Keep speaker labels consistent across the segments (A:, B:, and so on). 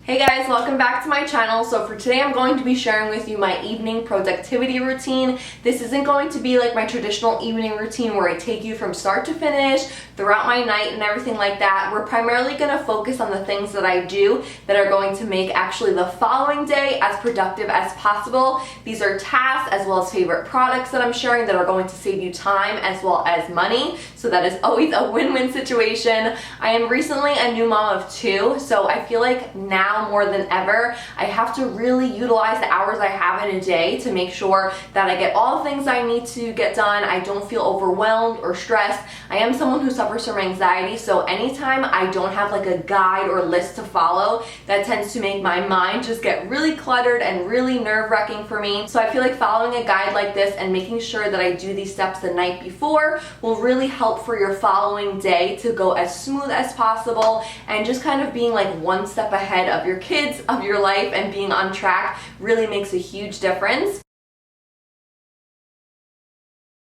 A: Hey guys, welcome back to my channel. So for today I'm going to be sharing with you my evening productivity routine. This isn't going to be like my traditional evening routine where I take you from start to finish throughout my night and everything like that. We're primarily going to focus on the things that I do that are going to make actually the following day as productive as possible. These are tasks as well as favorite products that I'm sharing that are going to save you time as well as money. So that is always a win-win situation. I am recently a new mom of 2, so I feel like now more than ever, I have to really utilize the hours I have in a day to make sure that I get all the things I need to get done. I don't feel overwhelmed or stressed. I am someone who suffers from anxiety, so anytime I don't have like a guide or list to follow, that tends to make my mind just get really cluttered and really nerve-wracking for me. So I feel like following a guide like this and making sure that I do these steps the night before will really help for your following day to go as smooth as possible, and just kind of being like one step ahead of your kids, of your life, and being on track really makes a huge difference.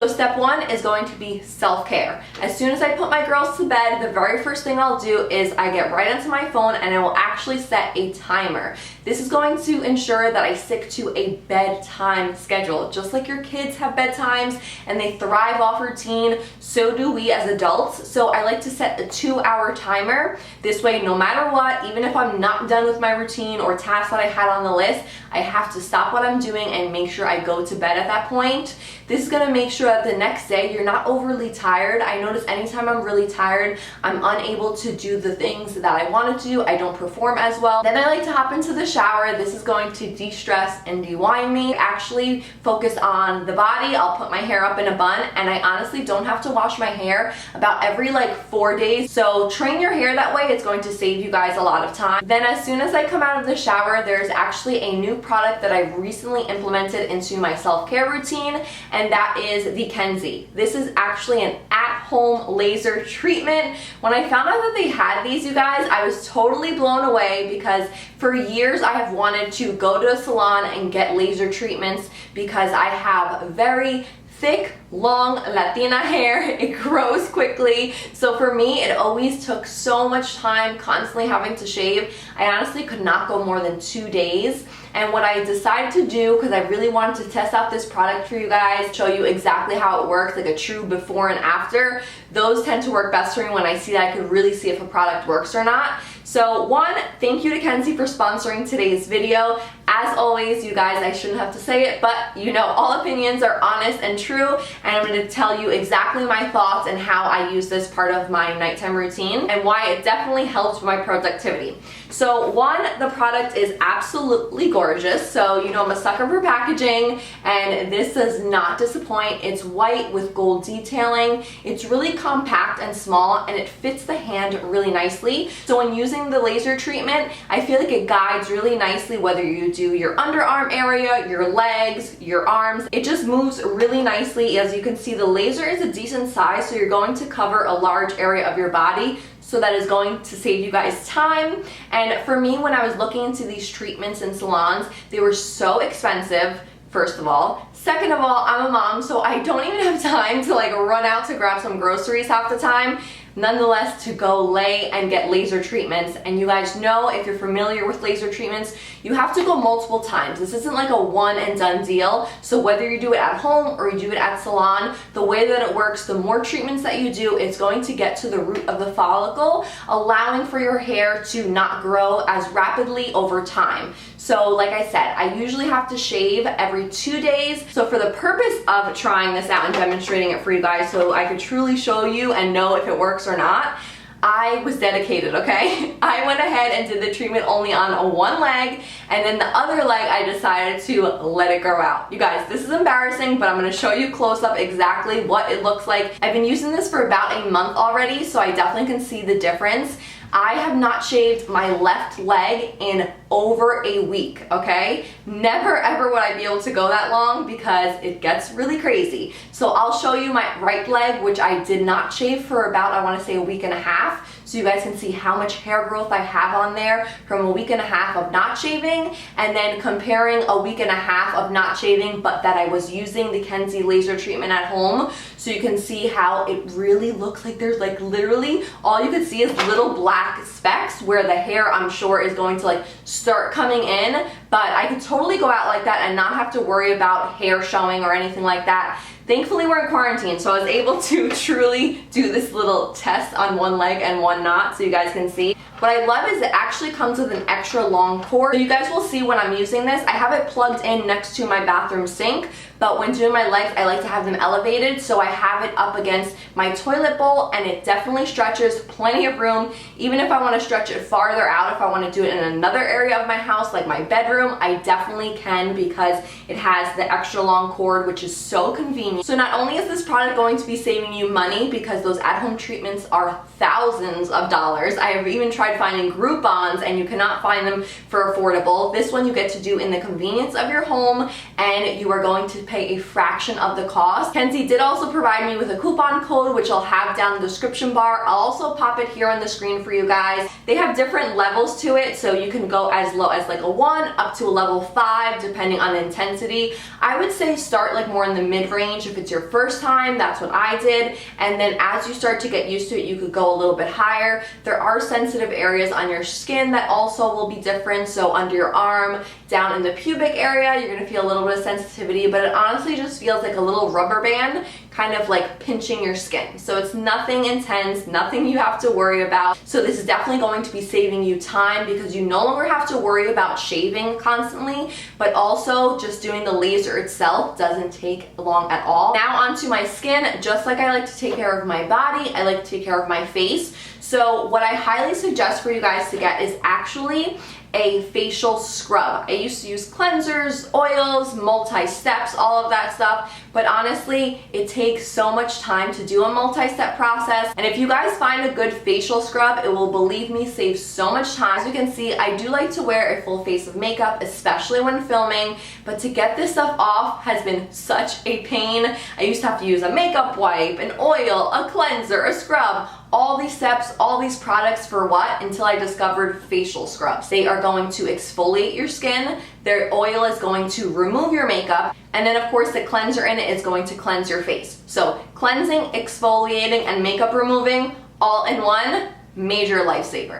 A: So step 1 is going to be self-care. As soon as I put my girls to bed, the very first thing I'll do is I get right onto my phone and I will actually set a timer. This is going to ensure that I stick to a bedtime schedule. Just like your kids have bedtimes and they thrive off routine, so do we as adults. So I like to set a 2-hour timer. This way, no matter what, even if I'm not done with my routine or tasks that I had on the list, I have to stop what I'm doing and make sure I go to bed at that point. This is going to make sure that the next day you're not overly tired. I notice anytime I'm really tired, I'm unable to do the things that I wanted to do. I don't perform as well. Then I like to hop into the shower. This is going to de-stress and de-wind me. I actually focus on the body. I'll put my hair up in a bun, and I honestly don't have to wash my hair about every like 4 days. So train your hair that way. It's going to save you guys a lot of time. Then as soon as I come out of the shower, there's actually a new product that I've recently implemented into my self-care routine, and that is the KENZZI. This is actually an at-home laser treatment. When I found out that they had these, you guys, I was totally blown away because for years I have wanted to go to a salon and get laser treatments because I have very thick, long Latina hair. It grows quickly. So for me, it always took so much time constantly having to shave. I honestly could not go more than 2 days. And what I decided to do, because I really wanted to test out this product for you guys, show you exactly how it works, like a true before and after. Those tend to work best for me when I see that I could really see if a product works or not. So one, thank you to KENZZI for sponsoring today's video. As always, you guys, I shouldn't have to say it, but you know, all opinions are honest and true, and I'm going to tell you exactly my thoughts and how I use this part of my nighttime routine and why it definitely helps with my productivity. So one, the product is absolutely gorgeous. So you know I'm a sucker for packaging, and this does not disappoint. It's white with gold detailing. It's really compact and small, and it fits the hand really nicely. So when using the laser treatment, I feel like it guides really nicely whether you do your underarm area, your legs, your arms. It just moves really nicely. As you can see, the laser is a decent size, so you're going to cover a large area of your body. So that is going to save you guys time. And for me, when I was looking into these treatments in salons, they were so expensive, first of all. Second of all, I'm a mom, so I don't even have time to like run out to grab some groceries half the time. Nonetheless, to go lay and get laser treatments. And you guys know, if you're familiar with laser treatments, you have to go multiple times. This isn't like a one and done deal. So whether you do it at home or you do it at salon, the way that it works, the more treatments that you do, it's going to get to the root of the follicle, allowing for your hair to not grow as rapidly over time. So like I said, I usually have to shave every 2 days. So for the purpose of trying this out and demonstrating it for you guys so I could truly show you and know if it works or not, I was dedicated, okay? I went ahead and did the treatment only on one leg, and then the other leg I decided to let it grow out. You guys, this is embarrassing, but I'm gonna show you close up exactly what it looks like. I've been using this for about a month already, so I definitely can see the difference. I have not shaved my left leg in over a week, okay? Never ever would I be able to go that long because it gets really crazy. So I'll show you my right leg, which I did not shave for about, I wanna say, a week and a half. so you guys can see how much hair growth I have on there from a week and a half of not shaving, and then comparing a week and a half of not shaving but that I was using the KENZZI laser treatment at home, so you can see how it really looks like there's like literally all you can see is little black specks where the hair, I'm sure, is going to like start coming in. But I could totally go out like that and not have to worry about hair showing or anything like that. Thankfully we're in quarantine, so I was able to truly do this little test on one leg and one not, so you guys can see. What I love is it actually comes with an extra long cord. So you guys will see when I'm using this. I have it plugged in next to my bathroom sink, but when doing my legs, I like to have them elevated, so I have it up against my toilet bowl, and it definitely stretches plenty of room. Even if I want to stretch it farther out, if I want to do it in another area of my house, like my bedroom, I definitely can because it has the extra long cord, which is so convenient. So not only is this product going to be saving you money because those at-home treatments are thousands of dollars. I have even tried finding Groupons and you cannot find them for affordable. This one you get to do in the convenience of your home, and you are going to pay a fraction of the cost. KENZZI did also provide me with a coupon code, which I'll have down in the description bar. I'll also pop it here on the screen for you guys. They have different levels to it, so you can go as low as like a 1 up to a level 5 depending on the intensity. I would say start like more in the mid-range if it's your first time. That's what I did, and then as you start to get used to it, you could go a little bit higher. There are sensitive areas on your skin that also will be different, so under your arm, down in the pubic area, you're gonna feel a little bit of sensitivity, but it honestly just feels like a little rubber band kind of like pinching your skin. So it's nothing intense, nothing you have to worry about. So this is definitely going to be saving you time because you no longer have to worry about shaving constantly, but also just doing the laser itself doesn't take long at all. Now onto my skin. Just like I like to take care of my body, I like to take care of my face. So what I highly suggest for you guys to get is actually a facial scrub. I used to use cleansers, oils, multi-steps, all of that stuff, but honestly, it takes so much time to do a multi-step process, and if you guys find a good facial scrub, it will, believe me, save so much time. As you can see, I do like to wear a full face of makeup, especially when filming, but to get this stuff off has been such a pain. I used to have to use a makeup wipe, an oil, a cleanser, a scrub, all these steps, all these products for what? Until I discovered facial scrubs. They are going to exfoliate your skin, their oil is going to remove your makeup, and then of course the cleanser in it is going to cleanse your face. So cleansing, exfoliating, and makeup removing all in one, major lifesaver.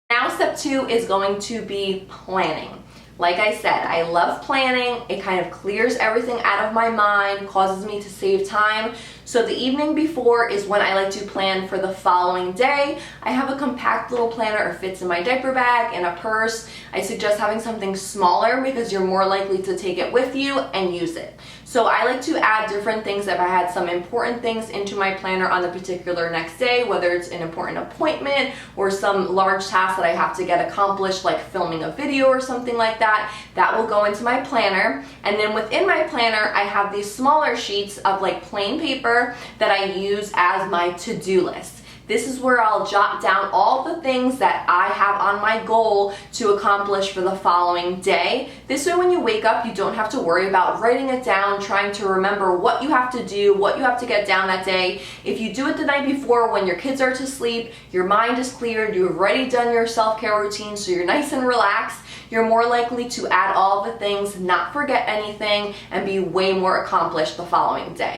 A: Now step 2 is going to be planning. Like I said, I love planning. It kind of clears everything out of my mind, causes me to save time. So the evening before is when I like to plan for the following day. I have a compact little planner. It fits in my diaper bag, in a purse. I suggest having something smaller because you're more likely to take it with you and use it. So I like to add different things if I had some important things into my planner on the particular next day, whether it's an important appointment or some large task that I have to get accomplished, like filming a video or something like that. That will go into my planner. And then within my planner, I have these smaller sheets of like plain paper that I use as my to-do list. This is where I'll jot down all the things that I have on my goal to accomplish for the following day. This way when you wake up, you don't have to worry about writing it down, trying to remember what you have to do, what you have to get down that day. If you do it the night before when your kids are to sleep, your mind is cleared, you've already done your self-care routine, so you're nice and relaxed, you're more likely to add all the things, not forget anything, and be way more accomplished the following day.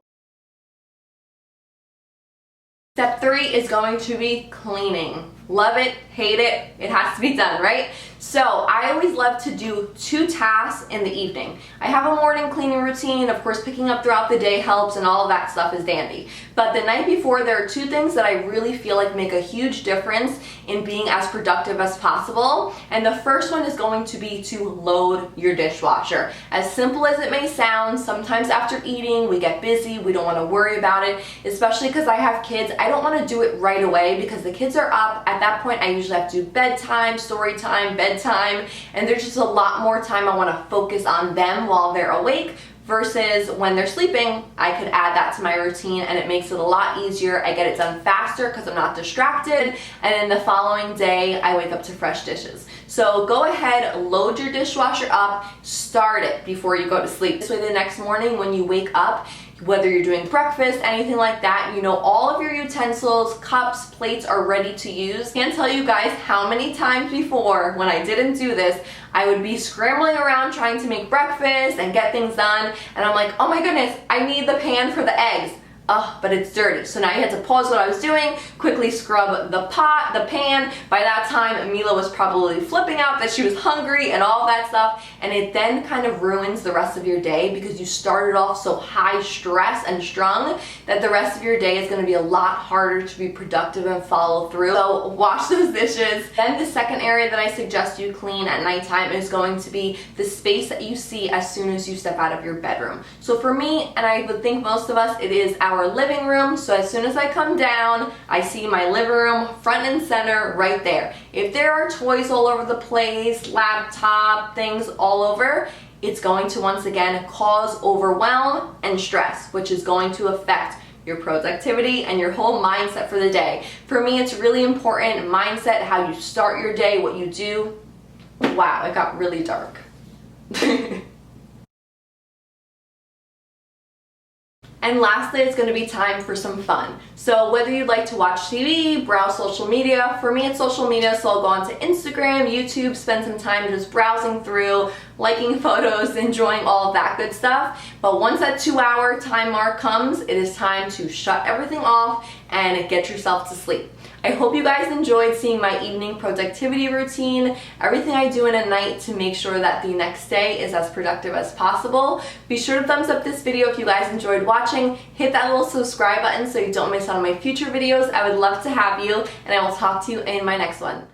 A: Step 3 is going to be cleaning. Love it, hate it, it has to be done, right? So I always love to do 2 tasks in the evening. I have a morning cleaning routine. Of course, picking up throughout the day helps and all of that stuff is dandy. But the night before, there are 2 things that I really feel like make a huge difference in being as productive as possible. And the first one is going to be to load your dishwasher. As simple as it may sound, sometimes after eating, we get busy, we don't want to worry about it, especially because I have kids. I don't want to do it right away because the kids are up. At that point, I usually have to do bedtime, story time, bedtime, and there's just a lot more time I want to focus on them while they're awake versus when they're sleeping. I could add that to my routine and it makes it a lot easier. I get it done faster because I'm not distracted, and then the following day I wake up to fresh dishes. So go ahead, load your dishwasher up, start it before you go to sleep. This way the next morning when you wake up, whether you're doing breakfast, anything like that, you know all of your utensils, cups, plates are ready to use. Can't tell you guys how many times before when I didn't do this, I would be scrambling around trying to make breakfast and get things done, and I'm like, oh my goodness, I need the pan for the eggs. Oh, but it's dirty. So now you had to pause what I was doing, quickly scrub the pot, the pan. By that time, Mila was probably flipping out that she was hungry and all that stuff. And it then kind of ruins the rest of your day because you started off so high stress and strung that the rest of your day is going to be a lot harder to be productive and follow through. So wash those dishes. Then the second area that I suggest you clean at nighttime is going to be the space that you see as soon as you step out of your bedroom. So for me, and I would think most of us, it is our living room. So as soon as I come down, I see my living room front and center right there. If there are toys all over the place, laptop, things all over, it's going to once again cause overwhelm and stress, which is going to affect your productivity and your whole mindset for the day. For me, it's really important mindset, how you start your day, what you do. Wow, it got really dark. And lastly, it's going to be time for some fun. So whether you'd like to watch TV, browse social media, for me it's social media, so I'll go onto Instagram, YouTube, spend some time just browsing through, liking photos, enjoying all of that good stuff. But once that 2-hour time mark comes, it is time to shut everything off and get yourself to sleep. I hope you guys enjoyed seeing my evening productivity routine, everything I do in a night to make sure that the next day is as productive as possible. Be sure to thumbs up this video if you guys enjoyed watching. Hit that little subscribe button so you don't miss out on my future videos. I would love to have you, and I will talk to you in my next one.